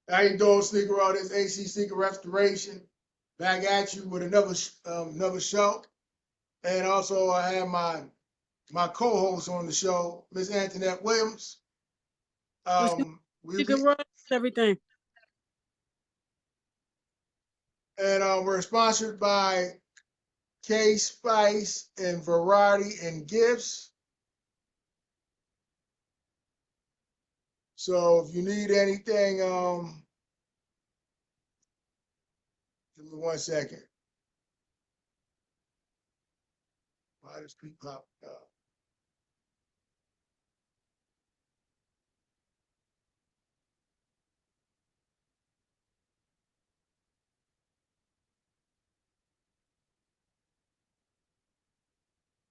How you doing, Sneaker Artist? AC Sneaker Restoration. Back at you with another show. And also I have my co-host on the show, Miss Antonette Williams. What's good? We You be, can run everything. and we're sponsored by K Spice and Variety and Gifts. So if you need anything, give me 1 second. Why does keep popping up?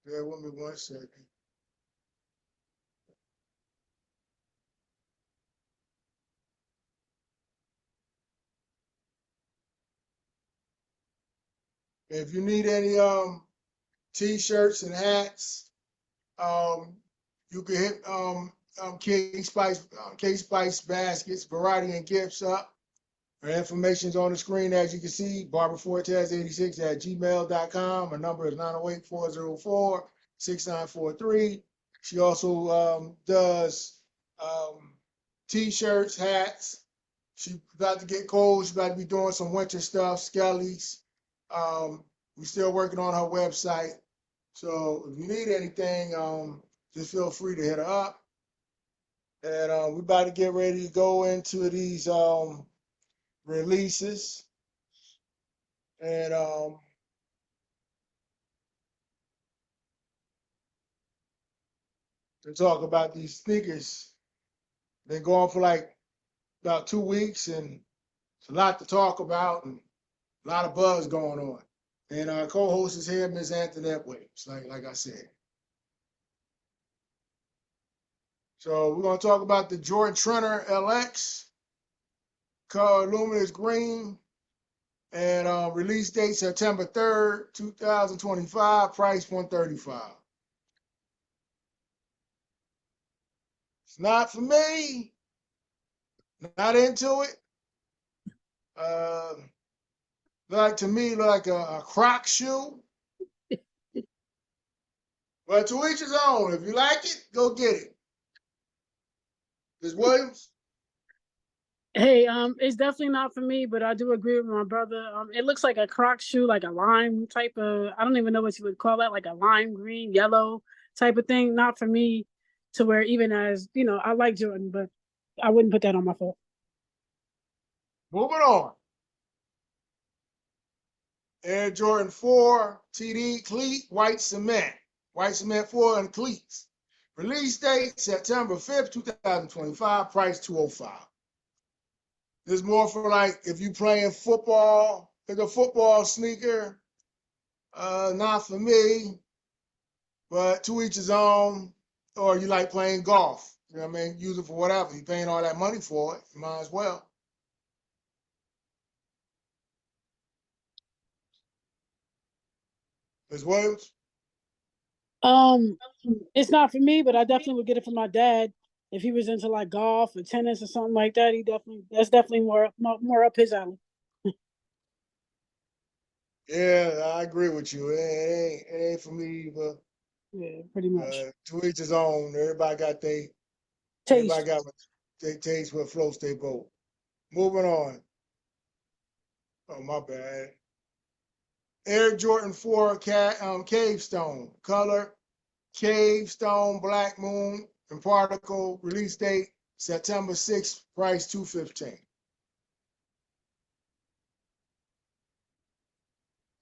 Bear with me 1 second. If you need any t-shirts and hats, um, you can hit K Spice Baskets, Variety and Gifts up. Our information's on the screen as you can see, barberfortes86 at gmail.com. Our number is 908-404-6943. She also does t-shirts, hats. She's about to get cold. She's about to be doing some winter stuff, skellies. We're still working on her website. So if you need anything, just feel free to hit her up. And we're about to get ready to go into these releases. And to talk about these sneakers. Been going for like about 2 weeks, and it's a lot to talk about and a lot of buzz going on. And our co-host is here, Miss Antonette Williams, like I said. So we're gonna talk about the Jordan Trainer LX, color luminous green, and release date September 3rd, 2025, price $135. It's not for me, not into it. Like to me, like a Croc shoe. But to each his own. If you like it, go get it. Ms. Williams? Hey, it's definitely not for me, but I do agree with my brother. It looks like a Croc shoe, like a lime type of. I don't even know what you would call that, like a lime green, yellow type of thing. Not for me, to where even as I like Jordan, but I wouldn't put that on my foot. Moving on. Air Jordan 4 TD cleat, white cement. White cement 4 and cleats. Release date September 5th, 2025. Price $205. This is more for like if you playing football. It's a football sneaker. Not for me, but to each his own. Or you like playing golf. You know what I mean? Use it for whatever. You're paying all that money for it. You might as well. Ms. Williams? Um, it's not for me, but I definitely would get it for my dad if he was into like golf or tennis or something like that. That's definitely more up his alley. Yeah, I agree with you. It ain't for me, but Yeah, pretty much. to each his own. Everybody Taste. got what they taste, what floats their boat. Moving on. Oh, my bad. Air Jordan 4 Cave Stone. Color, Cave Stone, Black Moon, and Particle. Release date, September 6th. Price $215.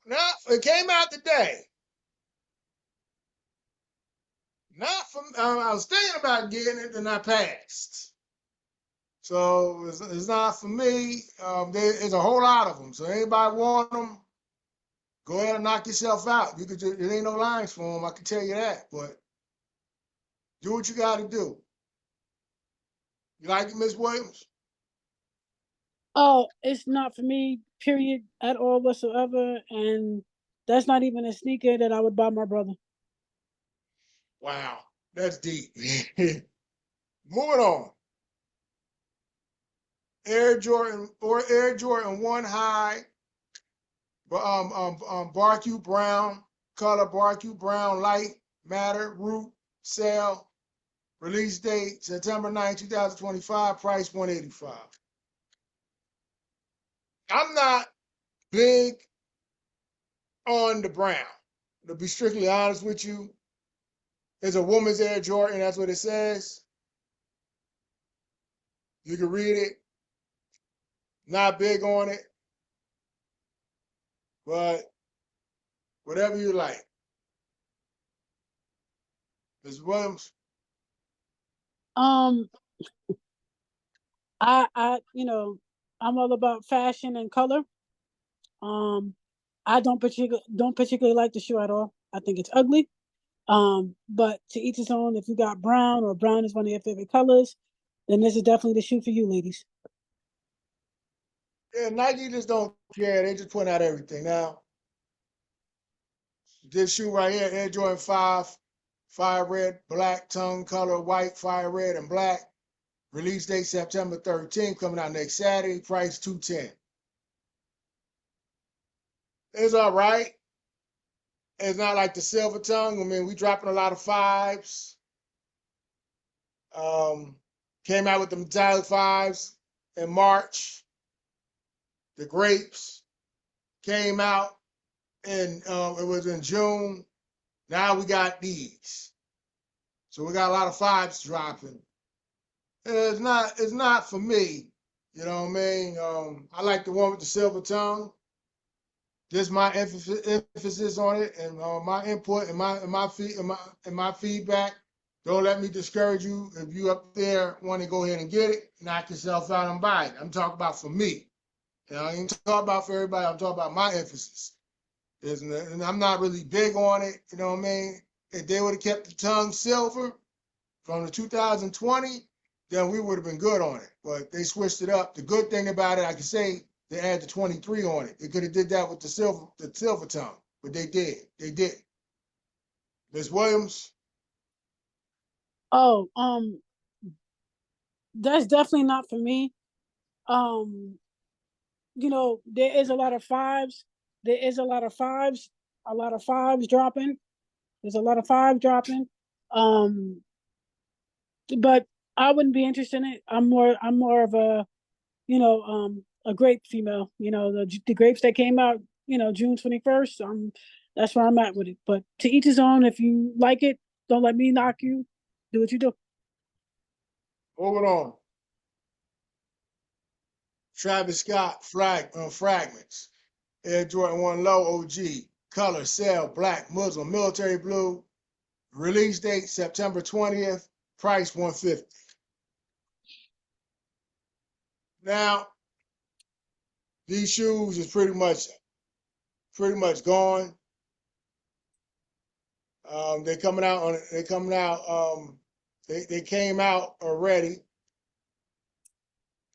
Now, it came out today. Not from, I was thinking about getting it, and I passed. So it's not for me. There's a whole lot of them. So anybody want them, go ahead and knock yourself out. You could. There ain't no lines for them. I can tell you that. But do what you got to do. You like it, Miss Williams? Oh, it's not for me, period, at all whatsoever. And that's not even a sneaker that I would buy my brother. Wow, that's deep. Moving on. Air Jordan 1 high, Barque brown, color Barque brown, light, matter, root, cell, release date, September 9, 2025, price $185. I'm not big on the brown. To be strictly honest with you, it's a woman's Air Jordan, that's what it says. You can read it. Not big on it, but whatever you like. Ms. Williams? Um, I'm all about fashion and color. I don't particularly like the shoe at all. I think it's ugly. But to each his own. If you got brown or brown is one of your favorite colors, then this is definitely the shoe for you, ladies. Yeah, Nike just don't care. They just point out everything. Now, this shoe right here, Air Jordan 5, fire red, black, tongue color, white, fire red, and black. Release date September 13th, coming out next Saturday. Price $210. It's all right. It's not like the silver tongue. I mean, we dropping a lot of 5s. Came out with the metallic 5s in March. The grapes came out and it was in June. Now we got these. So we got a lot of 5s dropping. It's not for me. You know what I mean? I like the one with the silver tongue. Just my emphasis on it and my input and my feedback. Don't let me discourage you. If you up there want to go ahead and get it, knock yourself out and buy it. I'm talking about for me. You know, I ain't talking about for everybody. I'm talking about my emphasis. And I'm not really big on it. You know what I mean? If they would have kept the tongue silver from the 2020, then we would have been good on it. But they switched it up. The good thing about it, I can say, they added the 23 on it. They could have did that with the silver tongue, but they did. They did. Miss Williams? Oh, that's definitely not for me. There is a lot of 5s. There is a lot of 5s. A lot of 5s dropping. There's a lot of 5 dropping. But I wouldn't be interested in it. I'm more of a grape female. The grapes that came out, June 21st. That's where I'm at with it. But to each his own. If you like it, don't let me knock you. Do what you do. Moving on. Travis Scott fragments. Air Jordan 1 Low OG. Color, cell, black, Muslim, military blue. Release date September 20th. Price $150. Now, these shoes is pretty much gone. They came out already.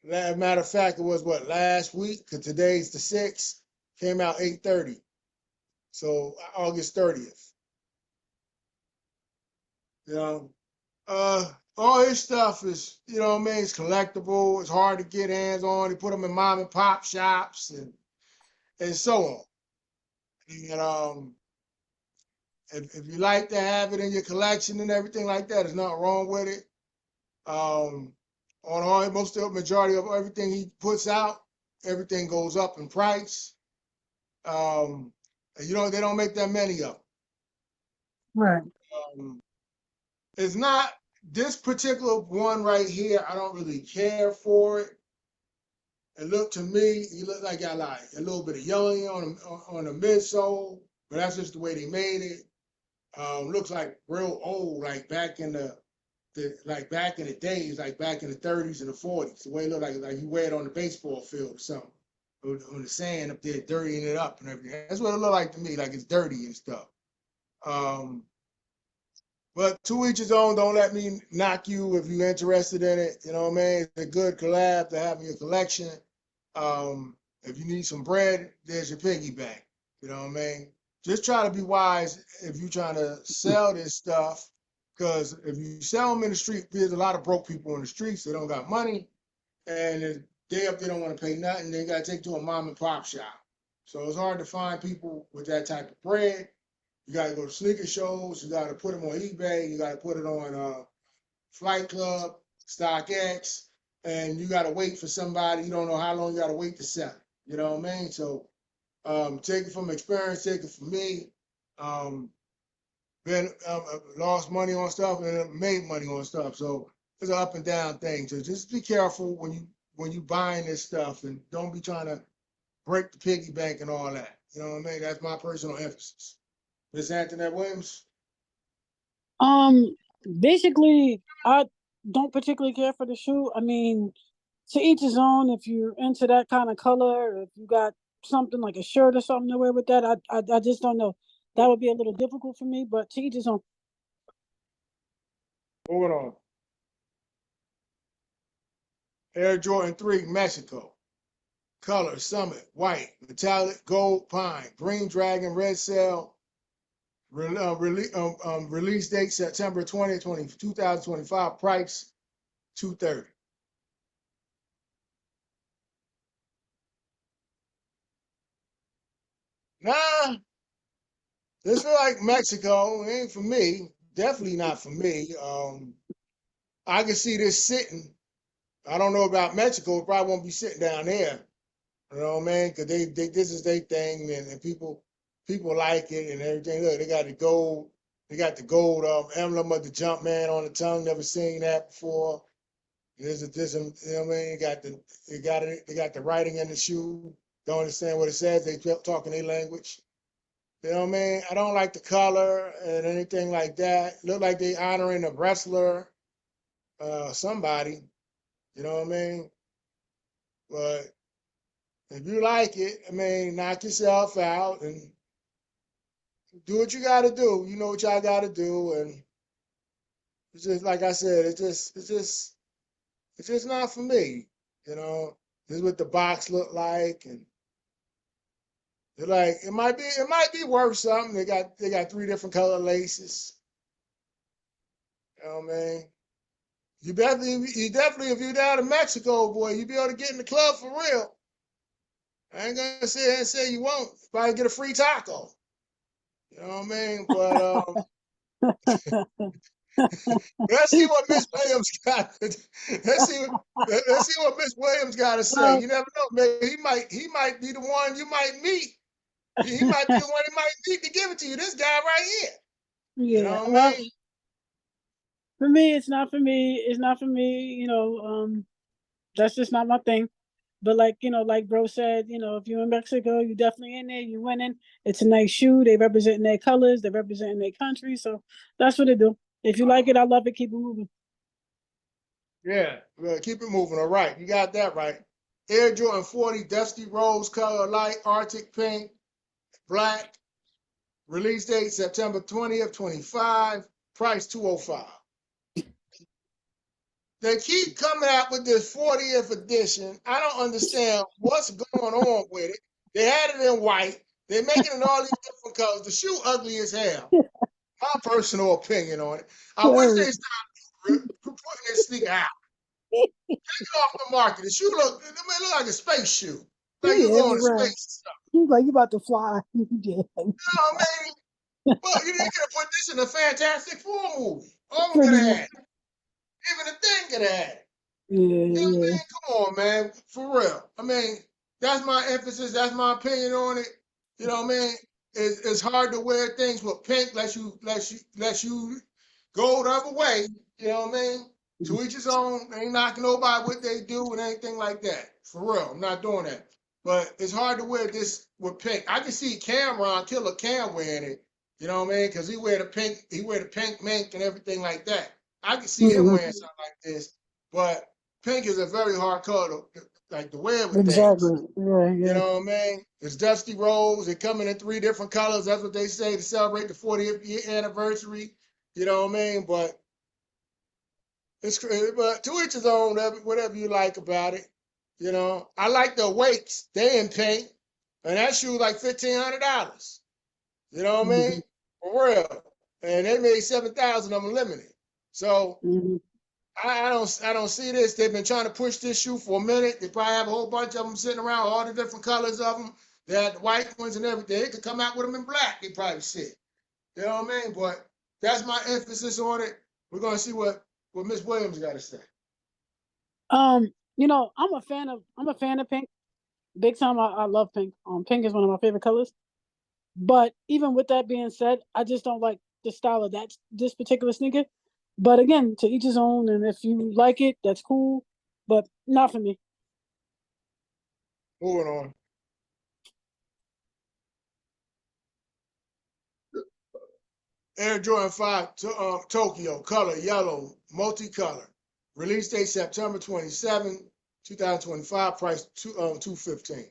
Matter of fact, it was last week? Because today's the 6th. Came out 8/30. So August 30th. All this stuff is, it's collectible. It's hard to get hands on. They put them in mom and pop shops and so on. And if you like to have it in your collection and everything like that, there's nothing wrong with it. On most of the majority of everything he puts out, everything goes up in price. They don't make that many of them. Right. It's not this particular one right here. I don't really care for it. It looked to me, he looked like got like a little bit of yellow on the midsole, but that's just the way they made it. Looks like real old, like back in the days, like back in the 30s and the 40s. The way it looked like you wear it on the baseball field or something, on the sand up there, dirtying it up and everything. That's what it looked like to me, like it's dirty and stuff. But to each his own. Don't let me knock you if you're interested in it. You know what I mean? It's a good collab to have in your collection. If you need some bread, there's your piggy bank. You know what I mean? Just try to be wise if you're trying to sell this stuff, because if you sell them in the street, there's a lot of broke people in the streets. They don't got money, and They up there don't want to pay nothing. They got to take to a mom and pop shop. So it's hard to find people with that type of bread. You got to go to sneaker shows. You got to put them on eBay. You got to put it on Flight Club, StockX, and you got to wait for somebody. You don't know how long you got to wait to sell it. You know what I mean? So take it from experience. Take it from me. Been lost money on stuff and made money on stuff. So it's an up and down thing. So just be careful when you buying this stuff, and don't be trying to break the piggy bank and all that. You know what I mean? That's my personal emphasis. Miss Antonette Williams. Basically, I don't particularly care for the shoe. I mean, to each his own. If you're into that kind of color, or if you got something like a shirt or something to wear with that, I just don't know. That would be a little difficult for me, but to each his own. Moving on. Air Jordan 3, Mexico. Color, Summit, white, metallic, gold, pine, green dragon, red cell. Release date September 2025. Price $230. Nah, this feel like Mexico. It ain't for me. Definitely not for me. I can see this sitting. I don't know about Mexico. It probably won't be sitting down there. You know what I mean? Because they this is their thing, and people like it and everything. Look, they got the gold. They got the gold emblem of the jump man on the tongue. Never seen that before. There's you know what I mean? They got the writing in the shoe. Don't understand what it says. They talking their language. You know what I mean? I don't like the color and anything like that. Look like they honoring a wrestler, somebody. You know what I mean? But if you like it, I mean, knock yourself out and do what you got to do. You know what y'all got to do, and it's just like I said. It's just not for me. You know, this is what the box look like, and they're like it might be worth something. They got 3 different color laces. You know what I mean? You definitely if you're down in Mexico, boy, you be able to get in the club for real. I ain't gonna sit here and say you won't. Probably get a free taco. You know what I mean? But let's see what Miss Williams got. Let's see what Miss Williams got to say. You never know. Maybe he might be the one you might meet. He might be the one you might meet to give it to you. This guy right here. Yeah. You know what I mean? For me, it's not for me. It's not for me. That's just not my thing. But like bro said, if you're in Mexico, you definitely in there, you winning. It's a nice shoe. They representing their colors, they representing their country. So that's what they do. If you like it, I love it. Keep it moving. Yeah, well, keep it moving. All right, you got that right. Air Jordan 40, dusty rose color, light Arctic pink, black. Release date September 20th, 25. Price $205. They keep coming out with this 40th edition. I don't understand what's going on with it. They had it in white. They're making it in all these different colors. The shoe ugly as hell. My personal opinion on it. I wish they stopped putting this sneaker out. Take it off the market. The shoe look like a space shoe. Like you're going to space and stuff. He's like, you about to fly. You know what I mean? Well, you could have put this in a Fantastic Four movie. All we could have had. Even the thing could have had it. Yeah, you know what I mean? Come on, man. For real. I mean, that's my emphasis. That's my opinion on it. You know what I mean? It's hard to wear things with pink lets you go the other way. You know what I mean? To each his own. Ain't knocking nobody what they do and anything like that. For real. I'm not doing that. But it's hard to wear this with pink. I can see Cameron, Killer Cam wearing it. You know what I mean? Because he wear the pink mink and everything like that. I can see him wearing something like this. But pink is a very hard color to wear with exactly. things. Yeah. You know what I mean? It's dusty rose. They're coming in 3 different colors. That's what they say to celebrate the 40th year anniversary. You know what I mean? But to each his own, whatever you like about it. You know, I like the Awakes. They in pink. And that shoe like $1,500. You know what I mean? For real. And they made 7,000 of them limited. So I don't see this. They've been trying to push this shoe for a minute. They probably have a whole bunch of them sitting around, all the different colors of them. They had the white ones and everything. They could come out with them in black. They probably sit. You know what I mean? But that's my emphasis on it. We're gonna see what Miss Williams got to say. I'm a fan of pink. Big time. I love pink. Pink is one of my favorite colors. But even with that being said, I just don't like the style of this particular sneaker. But again, to each his own, and if you like it, that's cool. But not for me. Moving on. Air Jordan 5 Tokyo, color yellow, multicolor. Release date September 27, 2025, price $215.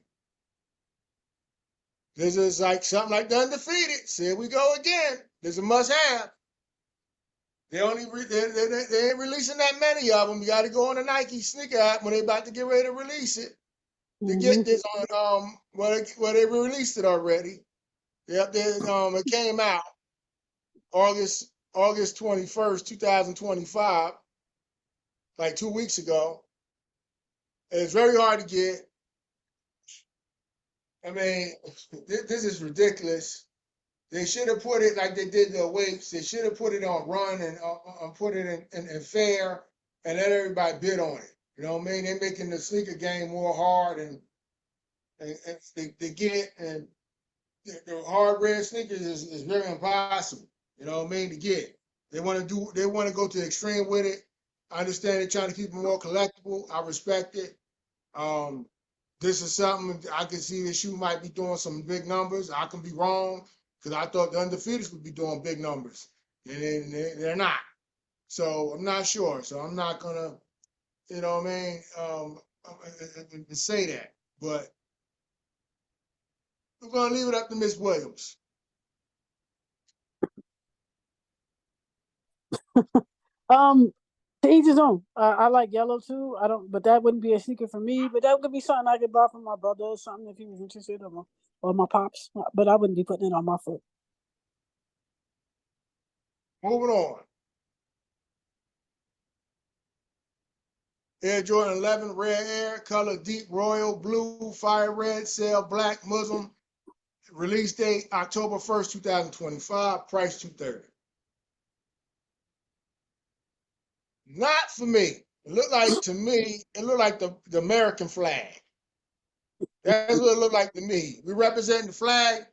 This is like something like the Undefeated. So here we go again. This is a must-have. They ain't releasing that many of them. You got to go on the Nike sneaker app when they about to get ready to release it. To get this on where they released it already. Yep, it came out August 21st, 2025, like 2 weeks ago. And it's very hard to get. I mean, this is ridiculous. They should have put it like they did the weights. They should have put it on Run and put it in Fair and let everybody bid on it. You know what I mean? They're making the sneaker game more hard and they get, and the hard red sneakers is very impossible. You know what I mean? To get. They want to go to the extreme with it. I understand they're trying to keep it more collectible. I respect it. This is something I can see the shoe might be doing some big numbers. I can be wrong because I thought the Undefeateds would be doing big numbers, and they're not. So I'm not sure. So I'm not gonna, you know what I mean, say that. But we're gonna leave it up to Miss Williams. To each his own. I like yellow too. I don't, but that wouldn't be a sneaker for me. But that could be something I could buy from my brother or something if he was interested, or my pops. But I wouldn't be putting it on my foot. Moving on. Air Jordan 11 Red Air, color deep royal blue, fire red, sail black, Muslim. Release date October 1st, 2025. Price $230. Not for me. It looked like to me, it looked like the American flag. That's what it looked like to me. We representing the flag.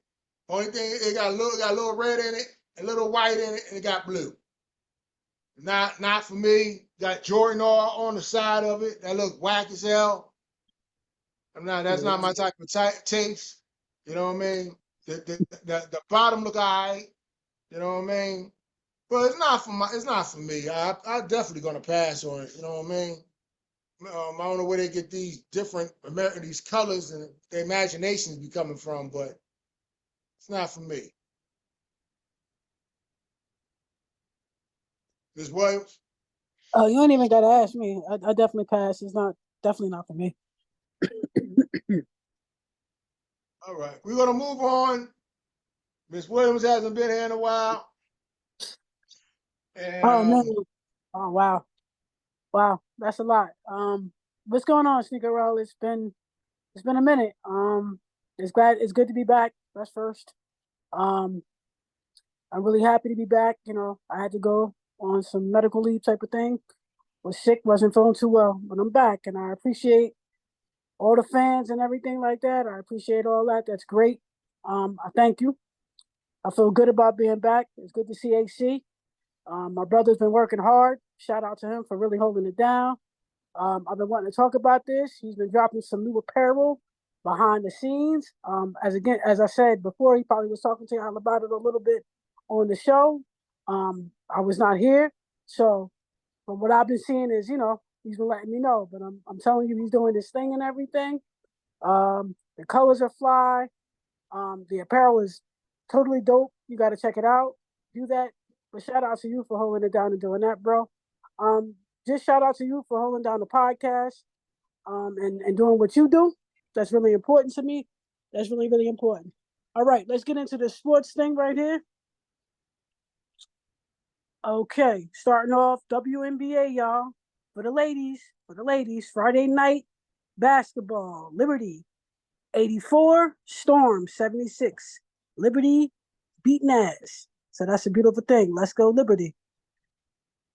Only thing, it got a little red in it, a little white in it, and it got blue. Not for me. Got Jordan all on the side of it. That look whack as hell. That's not my type of taste. You know what I mean? The bottom look all right. You know what I mean? But it's not for me. I'm definitely gonna pass on it. You know what I mean? I don't know where they get these different these colors and the imaginations be coming from, but it's not for me. Ms. Williams? Oh, you ain't even gotta ask me. I definitely pass. It's definitely not for me. All right, we're gonna move on. Ms. Williams hasn't been here in a while. And, oh man! Oh wow, that's a lot. What's going on, Sneaker Roll? It's been a minute. It's good to be back. That's first. I'm really happy to be back. You know, I had to go on some medical leave type of thing. Was sick, wasn't feeling too well, but I'm back, and I appreciate all the fans and everything like that. I appreciate all that. That's great. I thank you. I feel good about being back. It's good to see AC. My brother's been working hard. Shout out to him for really holding it down. I've been wanting to talk about this. He's been dropping some new apparel behind the scenes. As I said before, he probably was talking to y'all about it a little bit on the show. I was not here, so from what I've been seeing is, he's been letting me know. But I'm telling you, he's doing this thing and everything. The colors are fly. The apparel is totally dope. You got to check it out. Do that. But shout out to you for holding it down and doing that, bro. Just shout out to you for holding down the podcast, and doing what you do. That's really important to me. That's really, really important. All right, let's get into the sports thing right here. Okay, starting off WNBA, y'all. for the ladies, Friday night basketball, Liberty 84, Storm 76. Liberty beating ass. So that's a beautiful thing. Let's go, Liberty.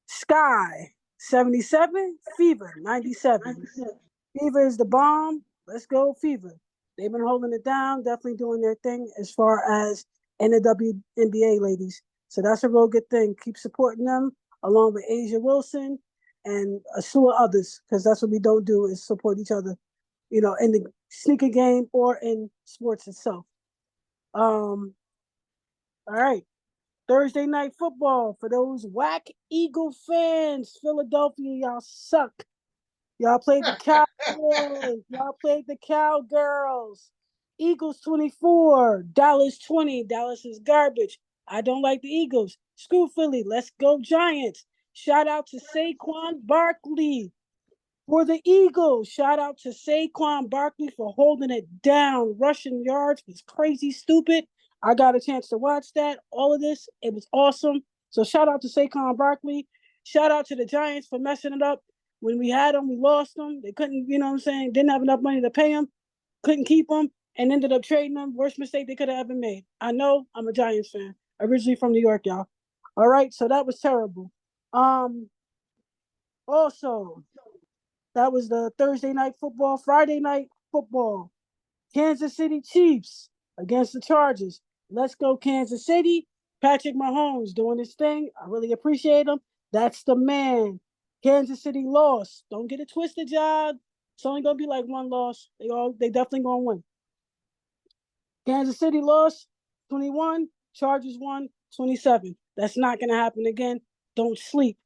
Sky 77, Fever 97. Fever is the bomb. Let's go, Fever. They've been holding it down, definitely doing their thing as far as in the WNBA ladies. So that's a real good thing. Keep supporting them along with Asia Wilson and a slew of others, because that's what we don't do is support each other, in the sneaker game or in sports itself. All right. Thursday night football for those whack Eagle fans. Philadelphia, y'all suck. Y'all played the Cowboys. Y'all played the Cowgirls. Eagles 24, Dallas 20. Dallas is garbage. I don't like the Eagles. Screw Philly. Let's go Giants. Shout out to Saquon Barkley for the Eagles. Shout out to Saquon Barkley for holding it down. Rushing yards was crazy stupid. I got a chance to watch that. All of this, it was awesome. So shout out to Saquon Barkley. Shout out to the Giants for messing it up. When we had them, we lost them. They couldn't, didn't have enough money to pay them, couldn't keep them, and ended up trading them. Worst mistake they could have ever made. I know, I'm a Giants fan, originally from New York, y'all. All right, so that was terrible. Also, that was the Thursday night football. Friday night football. Kansas City Chiefs against the Chargers. Let's go, Kansas City. Patrick Mahomes doing his thing. I really appreciate him. That's the man. Kansas City lost. Don't get it twisted, y'all. It's only gonna be like one loss. They definitely gonna win. Kansas City lost 21. Chargers won 27. That's not gonna happen again. Don't sleep.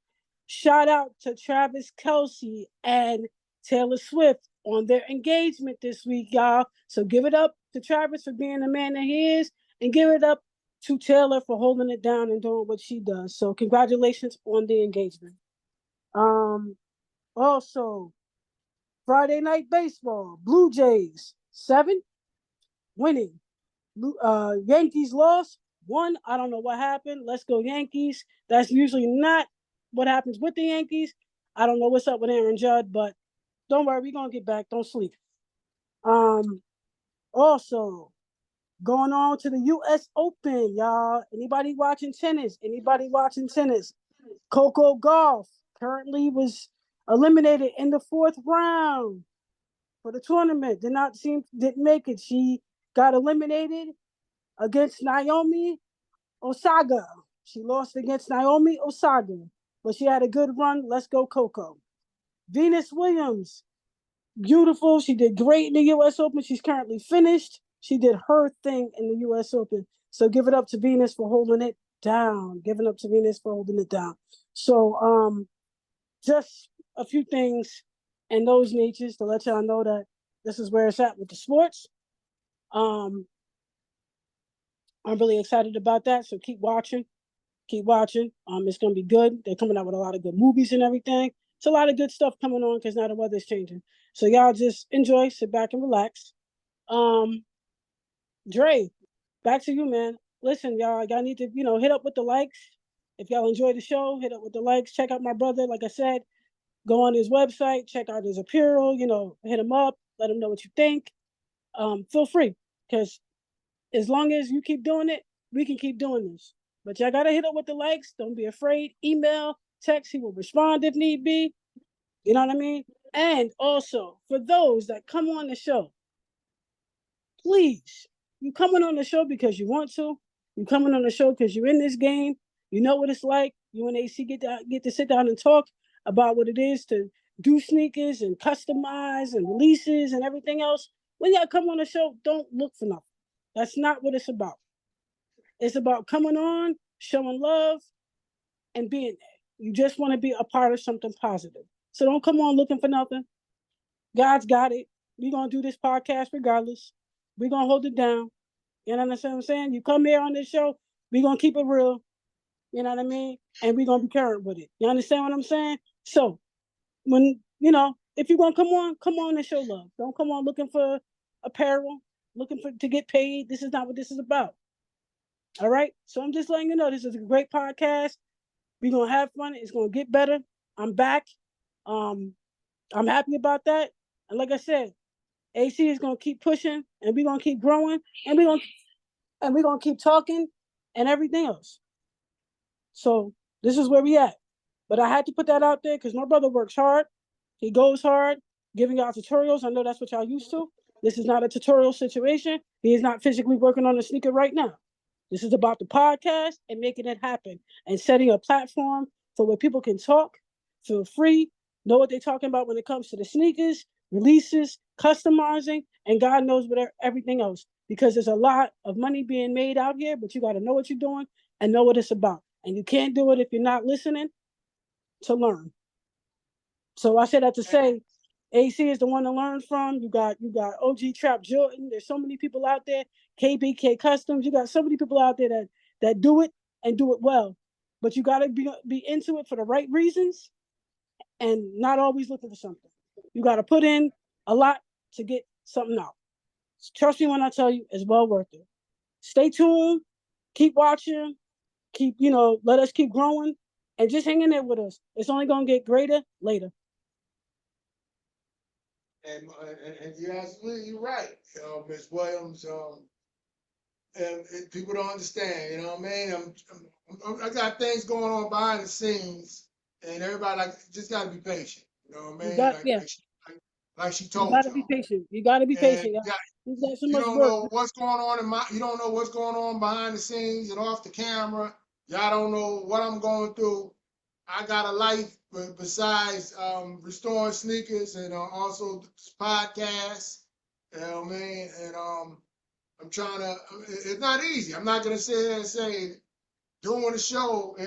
Shout out to Travis Kelce and Taylor Swift on their engagement this week, y'all. So give it up to Travis for being the man that he is, and give it up to Taylor for holding it down and doing what she does. So congratulations on the engagement. Also, Friday night baseball, Blue Jays 7, winning. Yankees lost 1. I don't know what happened. Let's go Yankees. That's usually not what happens with the Yankees. I don't know what's up with Aaron Judd, but don't worry, we're gonna get back. Don't sleep. Also, going on to the U.S. Open, y'all. Anybody watching tennis? Coco Gauff currently was eliminated in the 4th round for the tournament. Didn't make it. She got eliminated against Naomi Osaka. She lost against Naomi Osaka, but she had a good run. Let's go, Coco. Venus Williams, beautiful. She did great in the U.S. Open. She's currently finished. She did her thing in the U.S. Open. So give it up to Venus for holding it down. So just a few things and those natures to let y'all know that this is where it's at with the sports. I'm really excited about that. So keep watching. It's gonna be good. They're coming out with a lot of good movies and everything. It's a lot of good stuff coming on because now the weather's changing. So y'all just enjoy, sit back and relax. Dre, back to you, man. Listen, y'all need to, hit up with the likes. If y'all enjoy the show, hit up with the likes. Check out my brother. Like I said, go on his website, check out his apparel, hit him up, let him know what you think. Feel free, because as long as you keep doing it, we can keep doing this. But y'all got to hit up with the likes. Don't be afraid. Email, text. He will respond if need be. You know what I mean? And also, for those that come on the show, please, you coming on the show because you want to. You coming on the show because you're in this game. You know what it's like. You and AC get to sit down and talk about what it is to do sneakers and customize and releases and everything else. When y'all come on the show, don't look for nothing. That's not what it's about. It's about coming on, showing love, and being there. You just want to be a part of something positive. So don't come on looking for nothing. God's got it. We're going to do this podcast regardless. We're going to hold it down. You understand what I'm saying? You come here on this show, we're going to keep it real. You know what I mean? And we're going to be current with it. You understand what I'm saying? So, when, if you're going to come on and show love. Don't come on looking for apparel, to get paid. This is not what this is about. All right? So I'm just letting you know this is a great podcast. We're going to have fun. It's going to get better. I'm back. I'm happy about that. And like I said, AC is gonna keep pushing, and we're gonna keep growing, and we're gonna keep talking, and everything else. So this is where we at. But I had to put that out there because my brother works hard. He goes hard, giving y'all tutorials. I know that's what y'all used to. This is not a tutorial situation. He is not physically working on a sneaker right now. This is about the podcast and making it happen and setting a platform for where people can talk, feel free, know what they're talking about when it comes to the sneakers, releases, customizing, and God knows what everything else. Because there's a lot of money being made out here, but you got to know what you're doing and know what it's about. And you can't do it if you're not listening to learn. So I said that to say, AC is the one to learn from. You got OG Trap Jordan. There's so many people out there. KBK Customs. You got so many people out there that do it and do it well. But you got to be into it for the right reasons and not always looking for something. You got to put in a lot to get something out. Trust me when I tell you, it's well worth it. Stay tuned. Keep watching. Let us keep growing and just hang in there with us. It's only going to get greater later. And you're absolutely right, Miss Williams. And people don't understand, you know what I mean? I got things going on behind the scenes, and everybody just got to be patient. You know what I mean? Like she told you. You got to be patient. You got to be patient. You don't know what's going on you don't know what's going on behind the scenes and off the camera. Y'all don't know what I'm going through. I got a life besides restoring sneakers and also this podcast. You know what I mean? And I'm trying to. It's not easy. I'm not gonna sit here and say doing the show.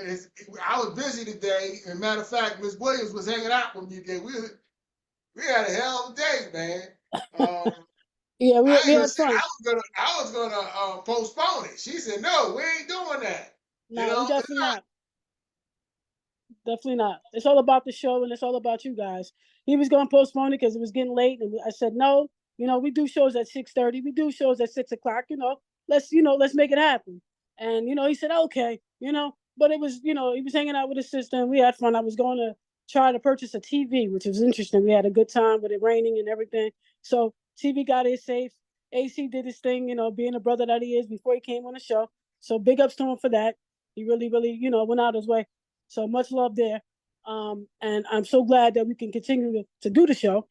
I was busy today. And matter of fact, Miss Williams was hanging out with me today. We had a hell of a day, man. Yeah, we had fun. I was gonna postpone it. She said, "No, we ain't doing that." No, we definitely not. Definitely not. It's all about the show, and it's all about you guys. He was going to postpone it because it was getting late, and I said no. We do shows at 6:30. We do shows at 6 o'clock. Let's make it happen. And he said okay. But it was he was hanging out with his sister, and we had fun. I was going to try to purchase a TV, which was interesting. We had a good time with it raining and everything. So TV got here safe. AC did his thing, being a brother that he is before he came on the show. So big ups to him for that. He really, really, went out his way. So much love there. And I'm so glad that we can continue to do the show.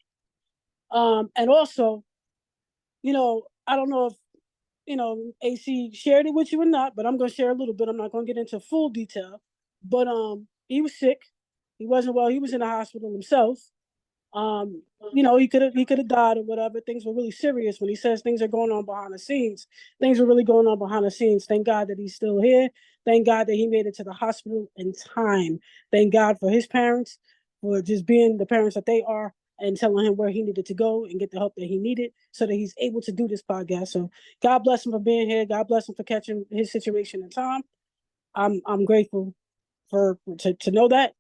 And also, I don't know if, AC shared it with you or not, but I'm going to share a little bit. I'm not going to get into full detail. But he was sick. He wasn't well. He was in the hospital himself. He could have died or whatever. Things were really serious. When he says things are going on behind the scenes, things were really going on behind the scenes. Thank God that he's still here. Thank God that he made it to the hospital in time. Thank God for his parents, for just being the parents that they are, and telling him where he needed to go and get the help that he needed so that he's able to do this podcast. So God bless him for being here. God bless him for catching his situation in time. I'm grateful to know that.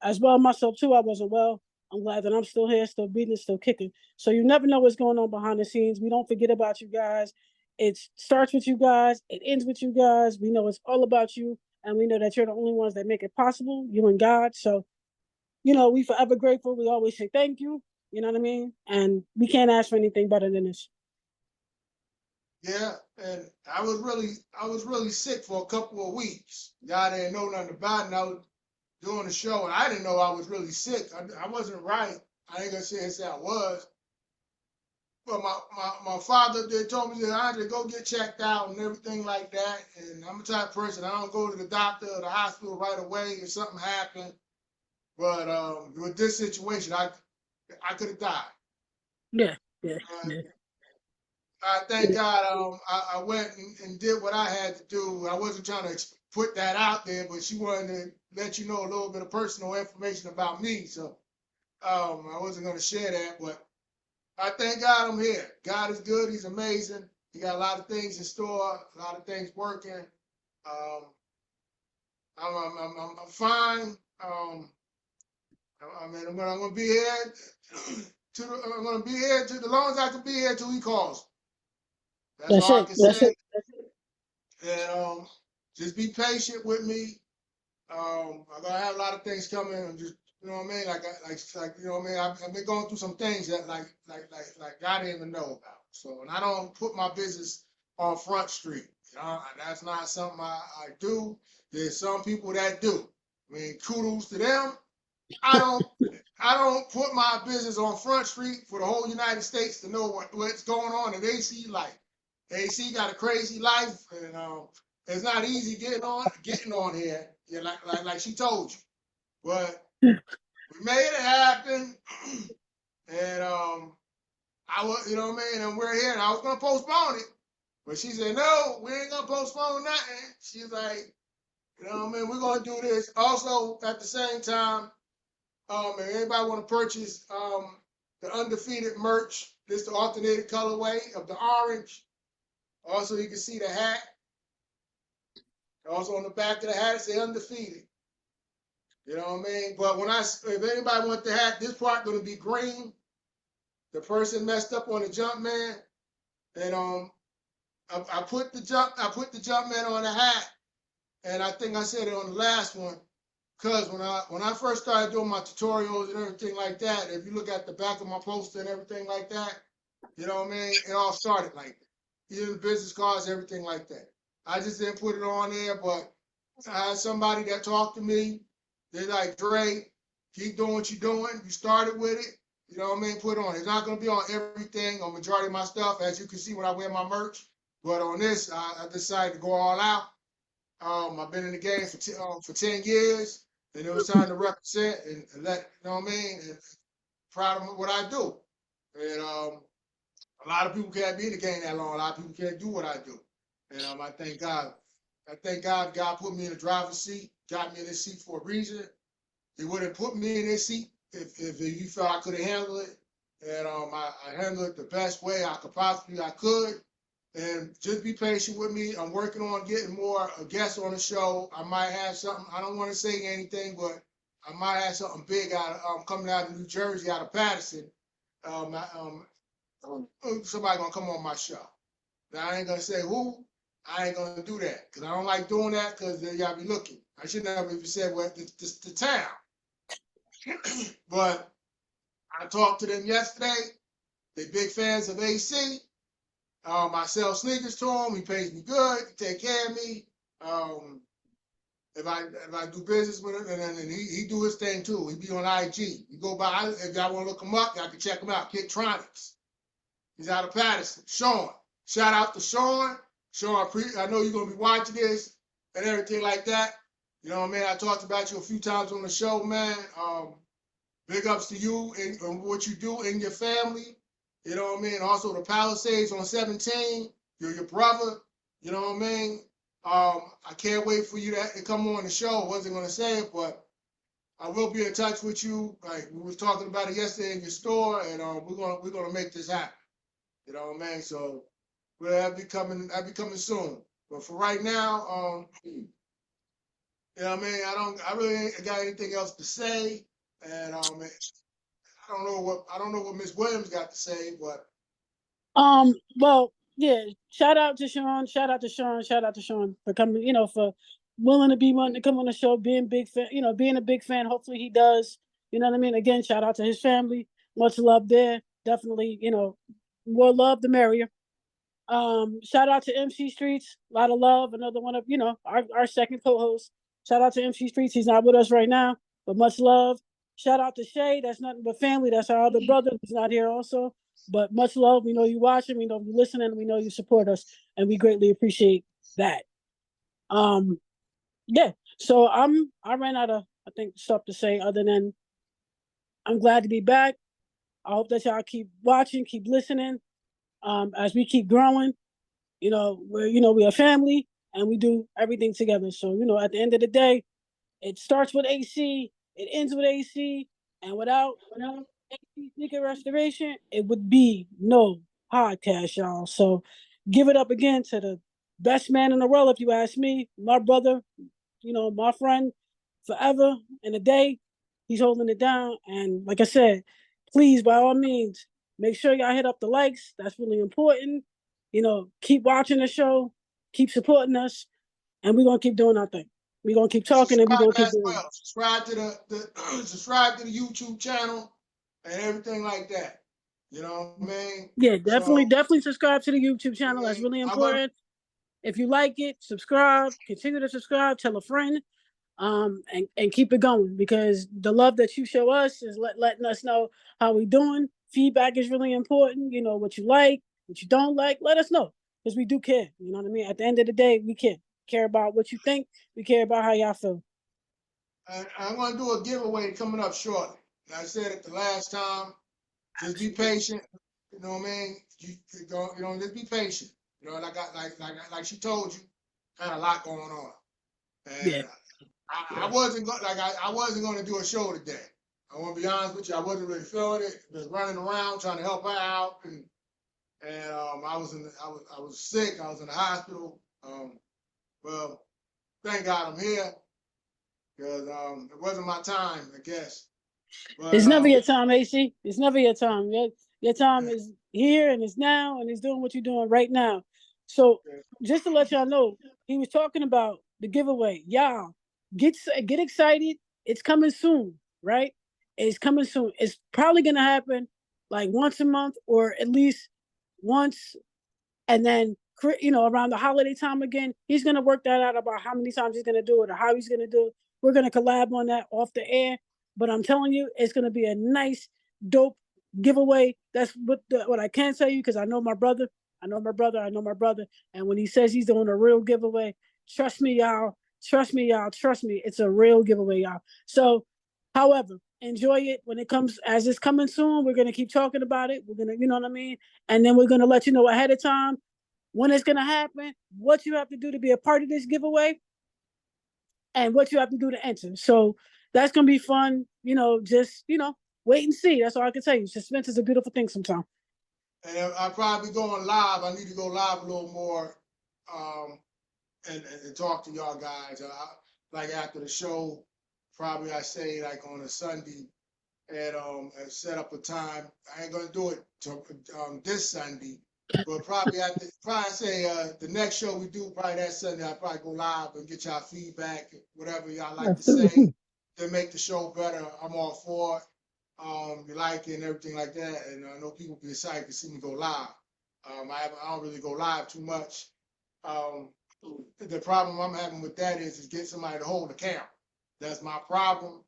As well myself too, I wasn't well. I'm glad that I'm still here, still breathing, still kicking. So you never know what's going on behind the scenes. We don't forget about you guys. It starts with you guys. It ends with you guys. We know it's all about you. And we know that you're the only ones that make it possible, you and God. So, we forever grateful. We always say thank you. You know what I mean? And we can't ask for anything better than this. Yeah, and I was really sick for a couple of weeks. Y'all didn't know nothing about it. And I was doing the show, and I didn't know I was really sick. I wasn't right. I ain't gonna say I was. But my father told me that I had to go get checked out and everything like that. And I'm the type of person, I don't go to the doctor or the hospital right away if something happened. But with this situation, I could have died. Yeah. I thank God I went and did what I had to do. I wasn't trying to put that out there, but she wanted to let you know a little bit of personal information about me. So I wasn't going to share that, but I thank God I'm here. God is good. He's amazing. He got a lot of things in store, a lot of things working. I'm fine. I'm going to be here. I'm going to be here to the long as I can be here till he calls. That's all I can say. And just be patient with me. I'm gonna have a lot of things coming. I'm just You know what I mean? Like you know what I mean? I've been going through some things that like I didn't even know about. So, and I don't put my business on Front Street. You know, that's not something I do. There's some people that do. I mean, kudos to them. I don't I don't put my business on Front Street for the whole United States to know what's going on in AC life. AC got a crazy life, and it's not easy getting on here. Yeah, like she told you, but we made it happen, and I was, you know what I mean, and we're here. And I was gonna postpone it, but she said no, we ain't gonna postpone nothing. She's like, you know what I mean, we're gonna do this. Also, at the same time, if anybody want to purchase the undefeated merch, this is the alternated colorway of the orange. Also, you can see the hat. Also on the back of the hat, it say undefeated. You know what I mean? But if anybody wants the hat, this part gonna be green. The person messed up on the jump man, and I put the jump man on the hat, and I think I said it on the last one. Because when I first started doing my tutorials and everything like that, if you look at the back of my poster and everything like that, you know what I mean? It all started like that. Even the business cards, everything like that. I just didn't put it on there, but I had somebody that talked to me. They're like, Dre, keep doing what you're doing. You started with it. You know what I mean? Put it on. It's not going to be on everything, on majority of my stuff, as you can see when I wear my merch. But on this, I decided to go all out. I've been in the game for 10 years. And it was time to represent and let, you know what I mean, and proud of what I do. And a lot of people can't be in the game that long. A lot of people can't do what I do. And I thank God. I thank God put me in the driver's seat, got me in this seat for a reason. He wouldn't put me in this seat if he felt I couldn't handle it. And I handled it the best way I could. And just be patient with me. I'm working on getting more guests on the show. I might have something. I don't want to say anything, but I might have something big coming out of New Jersey, out of Patterson. Somebody gonna come on my show. Now I ain't gonna say who. I ain't gonna do that because I don't like doing that because y'all be looking. I should never even said well the town. But I talked to them yesterday. They big fans of AC. I sell sneakers to him. He pays me good. He take care of me. If I do business with him, and then he do his thing too. He be on IG. You go by if y'all want to look him up, y'all can check him out. Kidtronics. He's out of Patterson. Sean. Shout out to Sean. Sean, I know you're gonna be watching this and everything like that. You know what I mean? I talked about you a few times on the show, man. Big ups to you and what you do in your family. You know what I mean? Also the Palisades on 17, you're your brother. You know what I mean? I can't wait for you to come on the show. I wasn't gonna say it, but I will be in touch with you. Like we was talking about it yesterday in your store, and we're gonna make this happen. You know what I mean? So that'll be coming soon. But for right now, you know what I mean? I really ain't got anything else to say. And I don't know what Miss Williams got to say, but well, yeah, shout out to Sean for coming, for wanting to come on the show, being a big fan. Hopefully he does. You know what I mean? Again, shout out to his family. Much love there. Definitely, more love the merrier. Shout out to MC Streets, a lot of love. Another one of, our second co-host. Shout out to MC Streets. He's not with us right now, but much love. Shout out to Shay. That's nothing but family. That's our other brother. He's not here also. But much love. We know you watching. We know you listening. We know you support us, and we greatly appreciate that. Yeah. So I ran out of stuff to say other than I'm glad to be back. I hope that y'all keep watching, keep listening. As we keep growing, we're a family and we do everything together. So at the end of the day, it starts with AC, it ends with AC, and without AC sneaker restoration, it would be no podcast, y'all. So give it up again to the best man in the world, if you ask me, my brother, my friend, forever and a day. He's holding it down, and like I said, please, by all means, make sure y'all hit up the likes. That's really important. Keep watching the show, keep supporting us, and we're gonna keep doing our thing. We're gonna keep talking and we're gonna keep as doing it. well. Subscribe to the subscribe to the YouTube channel and everything like that. You know what I mean? Yeah, So definitely subscribe to the YouTube I channel. That's mean, really I'm gonna important. If you like it, subscribe, continue to subscribe, tell a friend, and keep it going, because the love that you show us is letting us know how we doing. Feedback is really important. You know, what you like, what you don't like, let us know, because we do care. You know what I mean? At the end of the day, we care about what you think. We care about how y'all feel. I'm gonna do a giveaway coming up shortly. Like I said it the last time, just be patient. You know what I mean? Just be patient. You know, like she told you, had a lot going on, Yeah. and I wasn't going I wasn't going to do a show today. I want to be honest with you. I wasn't really feeling it. Just running around trying to help her out, and I was sick. I was in the hospital. Well, thank God I'm here, because it wasn't my time, I guess. But It's never your time, AC. It's never your time. Your time is here and it's now, and it's doing what you're doing right now. So just to let y'all know, he was talking about the giveaway. Y'all get excited. It's coming soon, right? It's coming soon. It's probably gonna happen like once a month, or at least once, and then around the holiday time again. He's gonna work that out about how many times he's gonna do it or how he's gonna do it. We're gonna collab on that off the air, but I'm telling you, it's gonna be a nice, dope giveaway. That's what I can tell you, because I know my brother. And when he says he's doing a real giveaway, trust me, y'all. Trust me, y'all. Trust me. It's a real giveaway, y'all. So, however, enjoy it when it comes, as it's coming soon. We're gonna keep talking about it. We're gonna, you know what I mean? And then we're gonna let you know ahead of time when it's gonna happen, what you have to do to be a part of this giveaway, and what you have to do to enter. So that's gonna be fun. Just wait and see. That's all I can tell you. Suspense is a beautiful thing sometimes. And I probably going live. I need to go live a little more, and talk to y'all guys. Like after the show, probably I say like on a Sunday, and set up a time. I ain't gonna do it this Sunday, but probably say the next show we do probably that Sunday. I'll probably go live and get y'all feedback, whatever y'all like to say to make the show better. I'm all for it. You like it and everything like that, and I know people be excited to see me go live. I don't really go live too much. The problem I'm having with that is get somebody to hold the camera. That's my problem.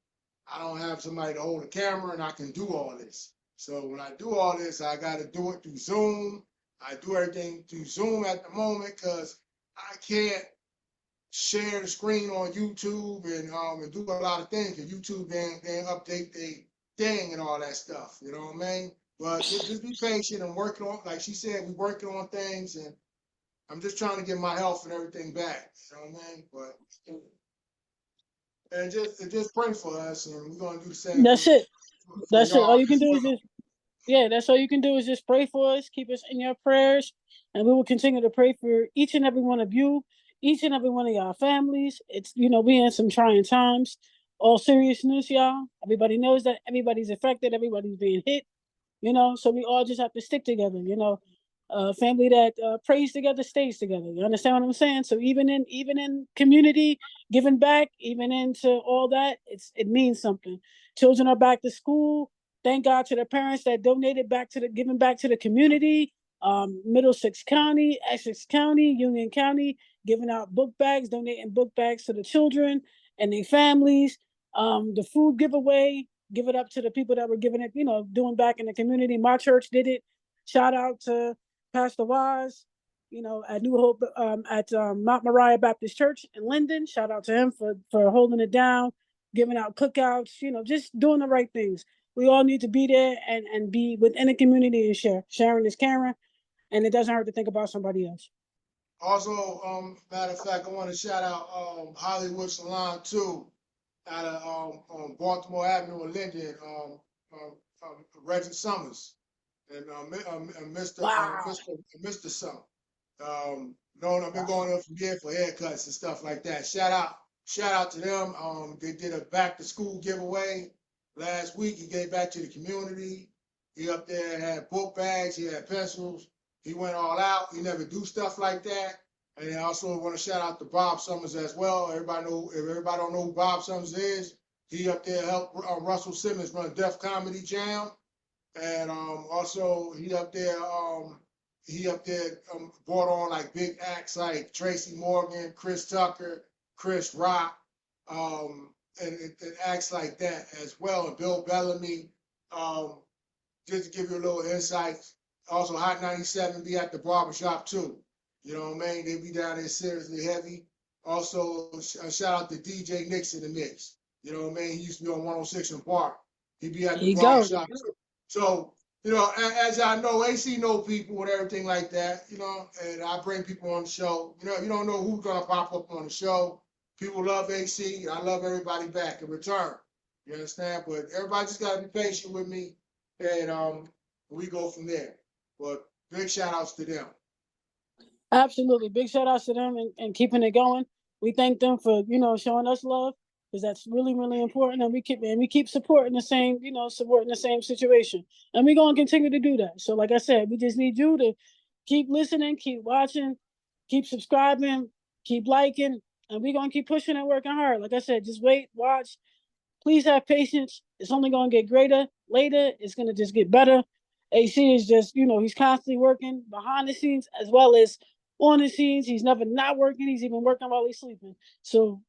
I don't have somebody to hold the camera, and I can do all this. So when I do all this, I got to do it through Zoom. I do everything through Zoom at the moment, because I can't share the screen on YouTube and do a lot of things. Because YouTube then update the thing and all that stuff. You know what I mean? But just be patient and working on, like she said, we working on things, and I'm just trying to get my health and everything back. You know what I mean? And just pray for us, and we're gonna do the same That's for it. That's it. y'all All you can as do is well. just that's all you can do is just pray for us, keep us in your prayers, and we will continue to pray for each and every one of you, each and every one of y'all families. It's we in some trying times. All seriousness, y'all. Everybody knows that everybody's affected, everybody's being hit. So we all just have to stick together. Family that prays together stays together. You understand what I'm saying? So even in community, giving back, even into all that, it means something. Children are back to school. Thank God to the parents that donated giving back to the community. Middlesex County, Essex County, Union County, giving out book bags, donating book bags to the children and their families. The food giveaway, give it up to the people that were giving it, doing back in the community. My church did it. Shout out to Pastor Wise, at New Hope, at Mount Moriah Baptist Church in Linden. Shout out to him for holding it down, giving out cookouts, just doing the right things. We all need to be there and be within the community and share. Sharing is caring, and it doesn't hurt to think about somebody else. Also, matter of fact, I want to shout out Hollywood Salon too, out of Baltimore Avenue in Linden, Reggie Summers and Wow. Mr. Summer. I've been going up from here for haircuts and stuff like that. Shout out to them. They did a back to school giveaway last week. He gave back to the community. He up there had book bags. He had pencils. He went all out. He never do stuff like that. And I also want to shout out to Bob Summers as well. Everybody know, if everybody don't know who Bob Summers is, he up there helped Russell Simmons run Def Comedy Jam. And also he up there brought on like big acts like Tracy Morgan, Chris Tucker, Chris Rock, and acts like that as well, and Bill Bellamy. Just to give you a little insight. Also, Hot 97 be at the barbershop too. You know what I mean? They be down there seriously heavy. Also, shout out to DJ Nix in the mix. You know what I mean? He used to be on 106 in Park. He be at the barbershop too. So, you know, as I know, AC know people and everything like that, you know, and I bring people on the show. You know, you don't know who's gonna pop up on the show. People love AC. I love everybody back in return. You understand? But everybody just gotta be patient with me, and we go from there. But big shout outs to them. Absolutely. Big shout outs to them and keeping it going. We thank them for, showing us love, because that's really, really important. And we keep supporting the same, supporting the same situation. And we're gonna continue to do that. So like I said, we just need you to keep listening, keep watching, keep subscribing, keep liking, and we're gonna keep pushing and working hard. Like I said, just wait, watch. Please have patience. It's only gonna get greater later. It's gonna just get better. AC is just, he's constantly working behind the scenes as well as on the scenes. He's never not working. He's even working while he's sleeping. So,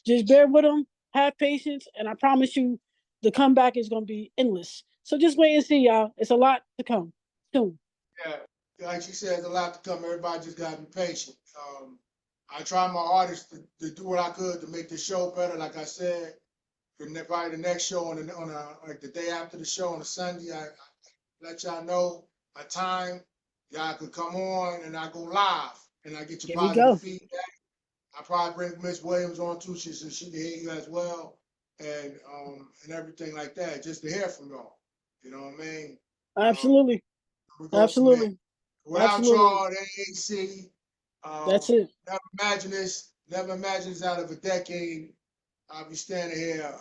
just bear with him, have patience, and I promise you the comeback is going to be endless. So just wait and see, y'all. It's a lot to come soon. Yeah, like she said, there's a lot to come. Everybody just got to be patient. I try my hardest to do what I could to make the show better. Like I said, probably the next show like the day after the show on a Sunday, I let y'all know a time y'all could come on and I go live and I get your positive feedback. I probably bring Miss Williams on too, so she can hear you as well, and everything like that, just to hear from y'all. You know what I mean? Absolutely. Absolutely. Without y'all, AAC. That's it. Never imagine this out of a decade. I'll be standing here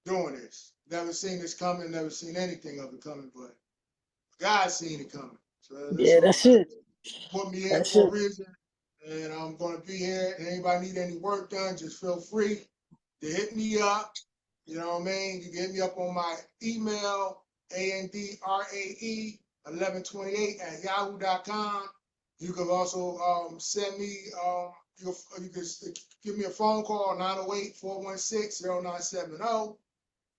doing this. Never seen this coming, never seen anything of it coming, but God's seen it coming. So that's it. Put me in for a reason, and I'm going to be here. And anybody need any work done, just feel free to hit me up. You know what I mean? You can hit me up on my email, andrae1128@yahoo.com. You can also send me, you can give me a phone call, 908-416-0970.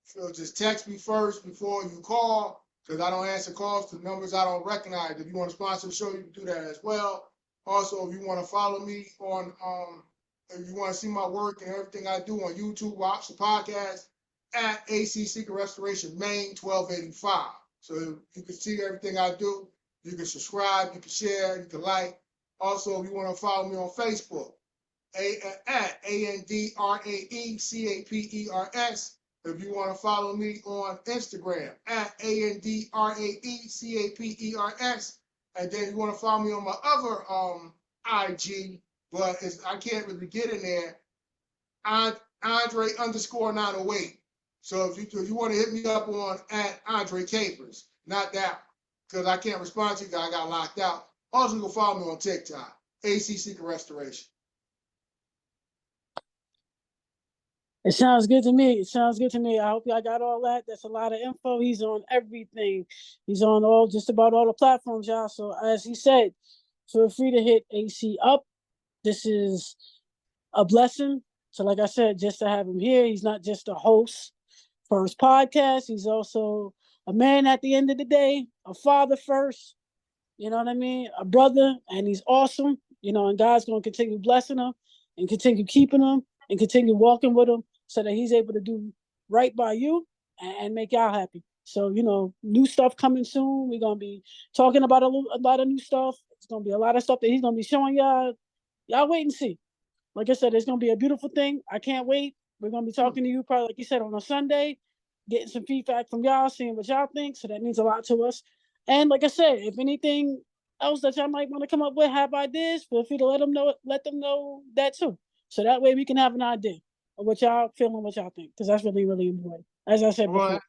So just text me first before you call, because I don't answer calls to numbers I don't recognize. If you want to sponsor the show, you can do that as well. Also, if you want to follow me on, if you want to see my work and everything I do on YouTube, watch the podcast at AC Secret Restoration Maine 1285. So you can see everything I do. You can subscribe, you can share, you can like. Also, if you want to follow me on Facebook, at ANDRAECAPERS. If you want to follow me on Instagram, at ANDRAECAPERS. And then you want to follow me on my other IG, but I can't really get in there, Andre_908. So if you want to hit me up on at Andre Capers, not that, because I can't respond to you because I got locked out. Also, you can follow me on TikTok, AC Secret Restoration. It sounds good to me. I hope y'all got all that. That's a lot of info. He's on everything. He's on just about all the platforms, y'all. So as he said, feel free to hit AC up. This is a blessing. So like I said, just to have him here, he's not just a host for his podcast. He's also a man at the end of the day, a father first, you know what I mean? A brother, and he's awesome, and God's going to continue blessing him and continue keeping him and continue walking with him so that he's able to do right by you and make y'all happy. So, new stuff coming soon. We're going to be talking about a lot of new stuff. It's going to be a lot of stuff that he's going to be showing y'all. Y'all wait and see. Like I said, it's going to be a beautiful thing. I can't wait. We're going to be talking to you probably, like you said, on a Sunday, getting some feedback from y'all, seeing what y'all think. So that means a lot to us. And like I said, if anything else that y'all might want to come up with, have ideas, feel free to let them know that too. So that way we can have an idea of what y'all feel and what y'all think, because that's really, really important. As I said before.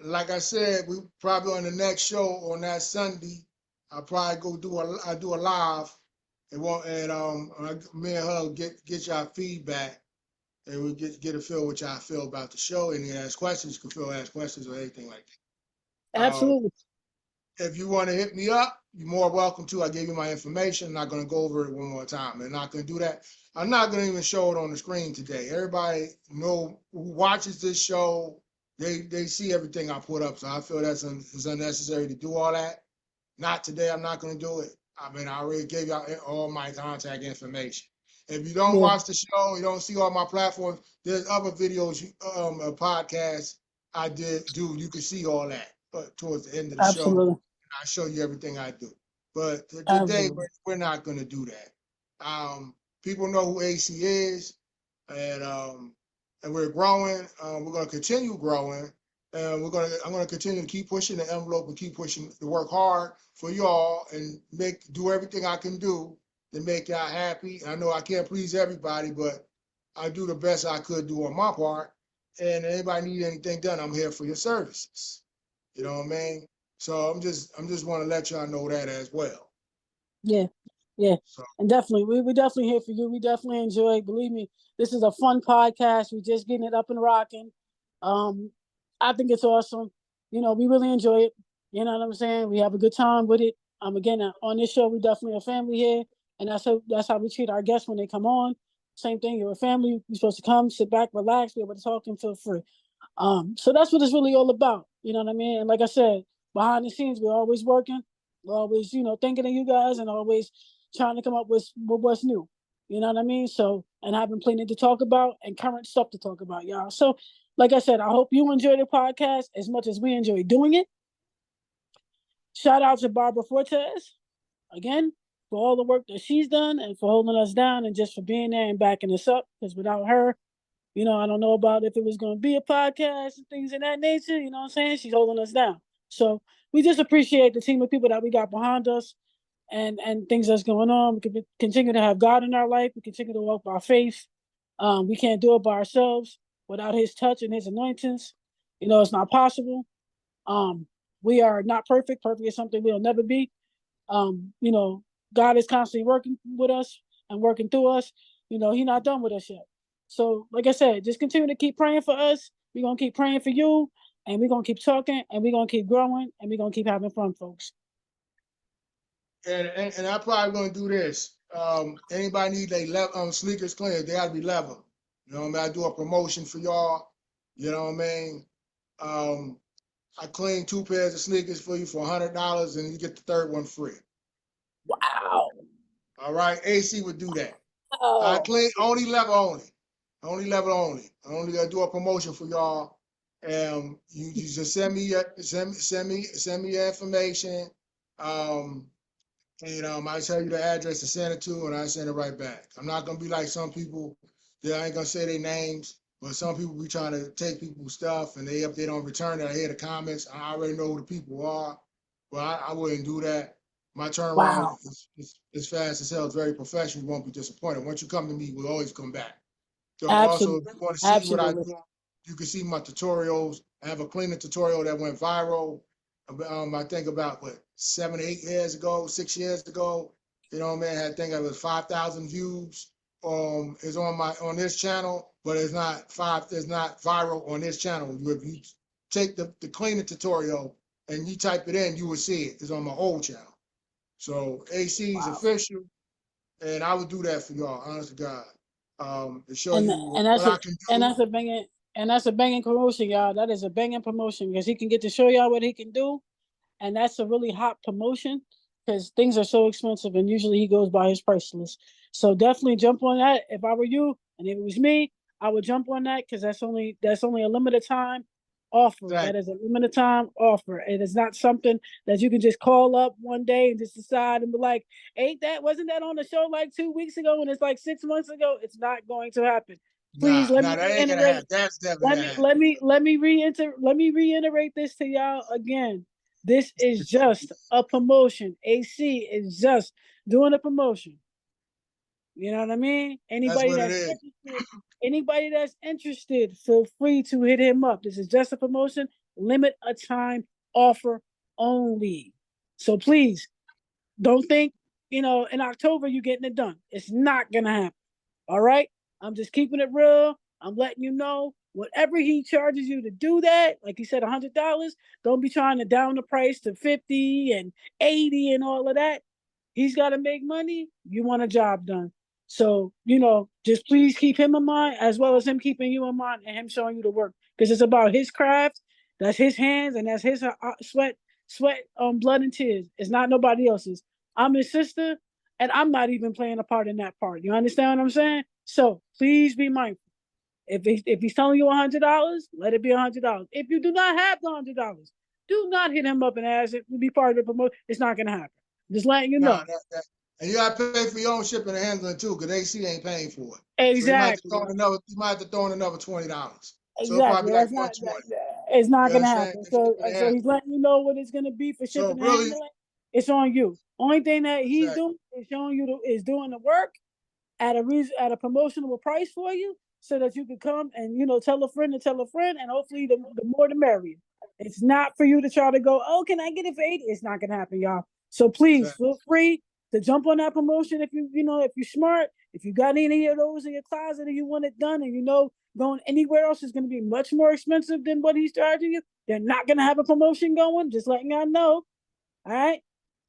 Like I said, we probably on the next show on that Sunday, I'll probably do a live It won't, and me and her get y'all feedback, and we get a feel what y'all feel about the show. And you ask questions, you can ask questions or anything like that. Absolutely. If you want to hit me up, you're more welcome to. I gave you my information. I'm not going to go over it one more time. I'm not going to do that. I'm not going to even show it on the screen today. Everybody know who watches this show, they see everything I put up. So I feel that's it's unnecessary to do all that. Not today. I'm not going to do it. I mean, I already gave y'all all my contact information. If you don't watch the show, you don't see all my platforms, there's other videos, podcasts I do. You can see all that towards the end of the show. I show you everything I do. But today, we're not going to do that. People know who AC is, and we're growing. We're going to continue growing, and I'm going to continue to keep pushing the envelope and keep pushing to work hard for y'all and do everything I can do to make y'all happy. I know I can't please everybody, but I do the best I could do on my part. And if anybody need anything done, I'm here for your services. You know what I mean? So I'm just want to let y'all know that as well. Yeah. So. And definitely, we definitely here for you. We definitely enjoy. Believe me, this is a fun podcast. We're just getting it up and rocking. I think it's awesome. We really enjoy it. You know what I'm saying? We have a good time with it. Again, on this show, we definitely a family here, and that's how we treat our guests when they come on. Same thing. You're a family. You're supposed to come, sit back, relax, be able to talk, and feel free. So that's what it's really all about. You know what I mean? And like I said, behind the scenes, we're always working. We're always, thinking of you guys and always trying to come up with what's new. You know what I mean? So, and having plenty to talk about and current stuff to talk about, y'all. So, like I said, I hope you enjoy the podcast as much as we enjoy doing it. Shout out to Barbara Fortes, again, for all the work that she's done and for holding us down and just for being there and backing us up. Because without her, I don't know about if it was going to be a podcast and things of that nature. You know what I'm saying? She's holding us down. So we just appreciate the team of people that we got behind us and things that's going on. We can continue to have God in our life. We continue to walk by faith. We can't do it by ourselves without his touch and his anointings. It's not possible. We are not perfect. Perfect is something we'll never be. God is constantly working with us and working through us. He's not done with us yet. So, like I said, just continue to keep praying for us. We're going to keep praying for you, and we're going to keep talking, and we're going to keep growing, and we're going to keep having fun, folks. And I'm probably going to do this. Anybody need their sneakers clean, they got to be level. You know what I mean? I do a promotion for y'all. You know what I mean? I clean 2 pairs of sneakers for you for $100, and you get the third one free. Wow. All right, AC would do that. Oh. I clean only level only. Only level only. I only gotta do a promotion for y'all. You just send me your information. I tell you the address to send it to, and I send it right back. I'm not gonna be like some people that I ain't gonna say their names, but some people be trying to take people's stuff, and if they don't return it, I hear the comments. I already know who the people are, but I wouldn't do that. My turnaround is fast as hell. It's very professional. You won't be disappointed. Once you come to me, we'll always come back. So also, if you want to see what I do, you can see my tutorials. I have a cleaning tutorial that went viral. I think about 7, 8 years ago, 6 years ago. You know what I mean? I think it was 5,000 views. It's on this channel, but it's not viral on this channel. If you take the cleaning tutorial and you type it in, you will see it. It's on my old channel. So AC is official, and I would do that for y'all, honest to God. To show you what I can do. And that's a banging promotion, y'all. That is a banging promotion because he can get to show y'all what he can do. And that's a really hot promotion because things are so expensive and usually he goes by his price list. So definitely jump on that. If I were you and if it was me, I would jump on that because that's only a limited time offer. Right. That is a limited time offer. It is not something that you can just call up one day and just decide and be like, wasn't that on the show like 2 weeks ago and it's like 6 months ago? It's not going to happen. Please let me reiterate this to y'all again. This is just a promotion. AC is just doing a promotion. You know what I mean? Anybody that's interested, feel free to hit him up. This is just a promotion, limit a time offer only. So please don't think in October you getting it done. It's not gonna happen. All right. I'm just keeping it real. I'm letting you know whatever he charges you to do that, like he said, $100. Don't be trying to down the price to 50 and 80 and all of that. He's got to make money. You want a job done. So, just please keep him in mind as well as him keeping you in mind and him showing you the work because it's about his craft. That's his hands and that's his sweat, blood and tears. It's not nobody else's. I'm his sister and I'm not even playing a part in that part. You understand what I'm saying? So please be mindful. If he's telling you $100, let it be $100. If you do not have the $100, do not hit him up and ask it to be part of the promotion. It's not gonna happen. Just letting you know. And you got to pay for your own shipping and handling too, because AC ain't paying for it. Exactly. So you might have to throw in another $20. Exactly. So it'll probably be like $120. It's not gonna happen. So he's letting you know what it's gonna be for shipping and handling. It's on you. Only thing that he's doing is showing you is doing the work at a promotional price for you, so that you can come and tell a friend to tell a friend, and hopefully the more the merrier. It's not for you to try to go, oh, can I get it for 80? It's not gonna happen, y'all. So please feel free to jump on that promotion if if you're smart. If you got any of those in your closet and you want it done, and going anywhere else is going to be much more expensive than what he's charging you, they're not going to have a promotion going. Just letting y'all know. All right.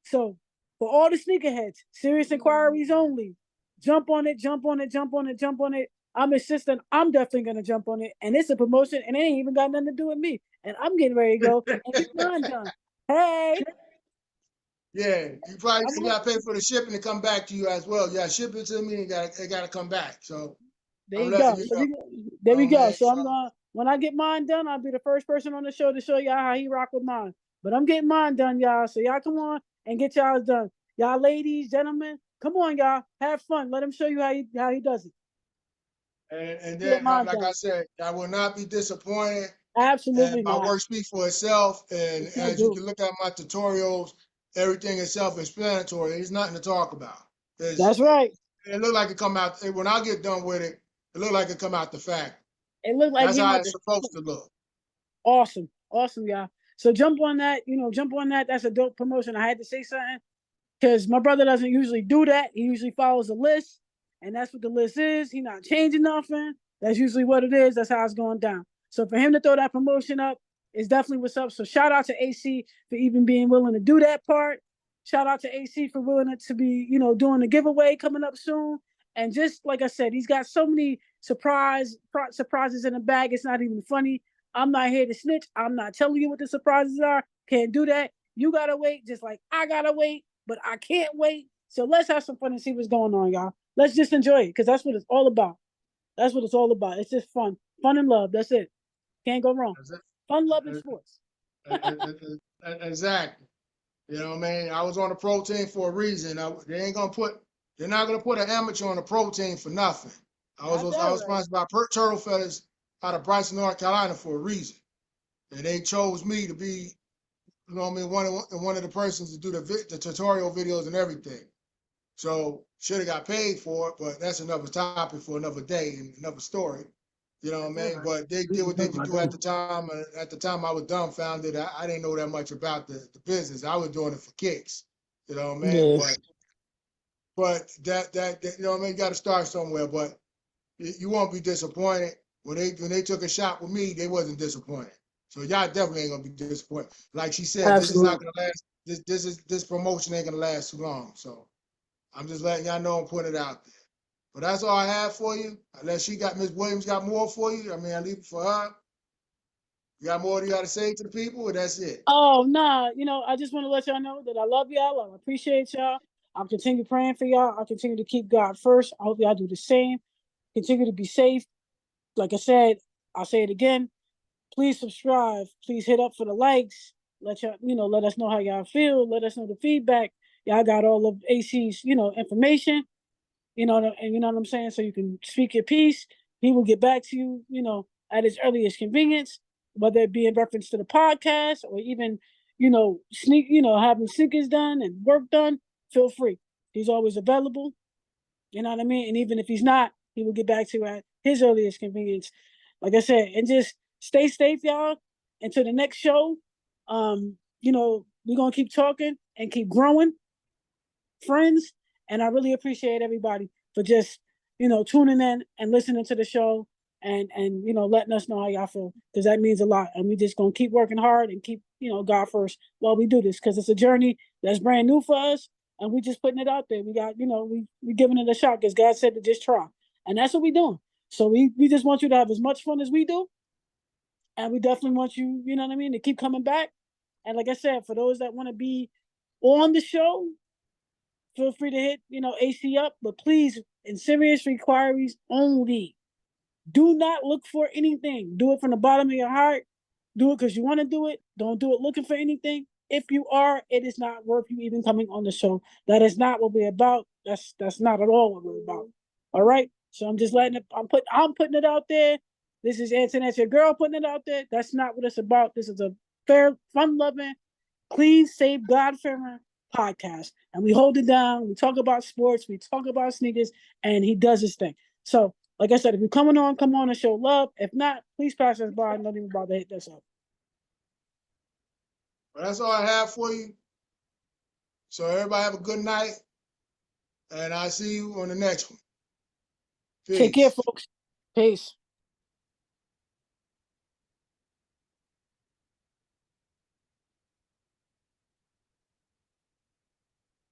So for all the sneakerheads, serious inquiries only. Jump on it. Jump on it. Jump on it. Jump on it. I'm insisting. I'm definitely going to jump on it, and it's a promotion, and it ain't even got nothing to do with me. And I'm getting ready to go and it's not done. Hey. Yeah, you probably got to pay for the shipping to come back to you as well. Yeah, ship it to me and it got to come back. So there you go. There we go. So I'm going. When I get mine done, I'll be the first person on the show to show y'all how he rock with mine. But I'm getting mine done, y'all. So y'all come on and get y'all's done. Y'all ladies, gentlemen, come on, y'all. Have fun. Let him show you how he does it. And then, like I said, I will not be disappointed. Absolutely not. My work speaks for itself. And as you can look at my tutorials, everything is self-explanatory. There's nothing to talk about. That's right. It looked like it come out. When I get done with it, it looked like it come out the fact. It looked like that's how it's supposed to look. Awesome, y'all. So jump on that. Jump on that. That's a dope promotion. I had to say something because my brother doesn't usually do that. He usually follows a list, and that's what the list is. He's not changing nothing. That's usually what it is. That's how it's going down. So for him to throw that promotion up is definitely what's up. So shout out to AC for even being willing to do that part. Shout out to AC for willing to be, doing the giveaway coming up soon. And just like I said, he's got so many surprises in the bag. It's not even funny. I'm not here to snitch. I'm not telling you what the surprises are. Can't do that. You gotta wait, just like I gotta wait, but I can't wait. So let's have some fun and see what's going on, y'all. Let's just enjoy it because that's what it's all about. That's what it's all about. It's just fun and love. That's it. Can't go wrong. Fun, love, and sports. Exactly. You know what I mean? I was on the pro team for a reason. They're not gonna put an amateur on the pro team for nothing. I was sponsored by Turtle Feathers out of Bryson, North Carolina for a reason. And they chose me to be, one of the persons to do the tutorial videos and everything. So should have got paid for it, but that's another topic for another day and another story. You know what I mean? But they did what they could do at the time. And at the time, I was dumbfounded. I didn't know that much about the business. I was doing it for kicks. You know what I mean? Yes. But that you know what I mean? You got to start somewhere. But you won't be disappointed. When they took a shot with me, they wasn't disappointed. So y'all definitely ain't gonna be disappointed. Like she said, Absolutely. This is not gonna last. This promotion ain't gonna last too long. So I'm just letting y'all know and putting it out there. But that's all I have for you. Unless Miss Williams got more for you. I mean, I leave it for her. You got more you got to say to the people, or that's it? Oh, nah. I just want to let y'all know that I love y'all. I appreciate y'all. I'll continue praying for y'all. I'll continue to keep God first. I hope y'all do the same. Continue to be safe. Like I said, I'll say it again. Please subscribe. Please hit up for the likes. Let y'all, let us know how y'all feel. Let us know the feedback. Y'all got all of AC's, information. And you know what I'm saying? So you can speak your piece. He will get back to you, at his earliest convenience, whether it be in reference to the podcast or even, having sneakers done and work done, feel free. He's always available. You know what I mean? And even if he's not, he will get back to you at his earliest convenience. Like I said, and just stay safe, y'all. Until the next show, we're going to keep talking and keep growing. friends. And I really appreciate everybody for just, tuning in and listening to the show and letting us know how y'all feel, because that means a lot. And we just gonna keep working hard and keep, God first while we do this, because it's a journey that's brand new for us, and we just putting it out there. We got, we giving it a shot because God said to just try, and that's what we doing. So we just want you to have as much fun as we do, and we definitely want you, you know what I mean, to keep coming back. And like I said, for those that want to be on the show, feel free to hit, AC up, but please, in serious inquiries only. Do not look for anything. Do it from the bottom of your heart. Do it because you want to do it. Don't do it looking for anything. If you are, it is not worth you even coming on the show. That is not what we're about. That's not at all what we're about. All right. So I'm just letting it. I'm putting it out there. This is Antonette, your girl, putting it out there. That's not what it's about. This is a fair, fun-loving, clean, safe, God-fearing podcast, and we hold it down. We talk about sports. We talk about sneakers, and he does his thing. So, like I said, if you're coming on, come on and show love. If not, please pass us by. I'm not even about to hit this up. Well, that's all I have for you. So everybody have a good night, and I'll see you on the next one. Peace. Take care, folks. Peace.